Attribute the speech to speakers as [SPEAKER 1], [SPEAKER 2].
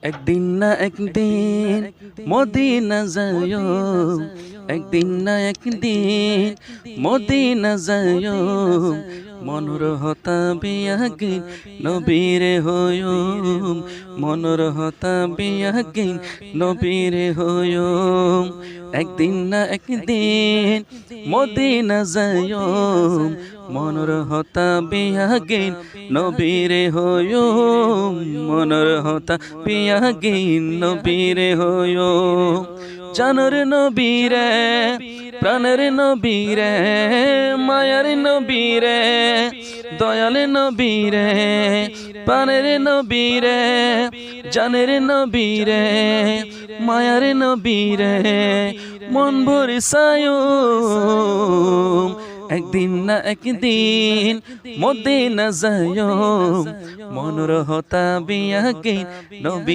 [SPEAKER 1] একদিন না একদিন মদিনা যাইও, একদিন না একদিন মদিনা যাইও, মনোর হতা বিয়াগিন নবীরে হইও, মনোর হতা বিয়াগিন নবীরে হইও। একদিন না একদিন মদিনা যাইও, মনোর হতা বিয়াগিন নবীরে হইও, মনোর হতা বিয়াগিন নবীরে হইও। জানর নবীরে প্রাণের নবীরে মায়ার নবীরে দয়াল নবীরে প্রাণের নবীরে জানের নবীরে মায়ার নবীরে মন ভরে সায়ো। একদিন না একদিন মদিনা যাইও, মনোর হতা বিয়াগিন নবী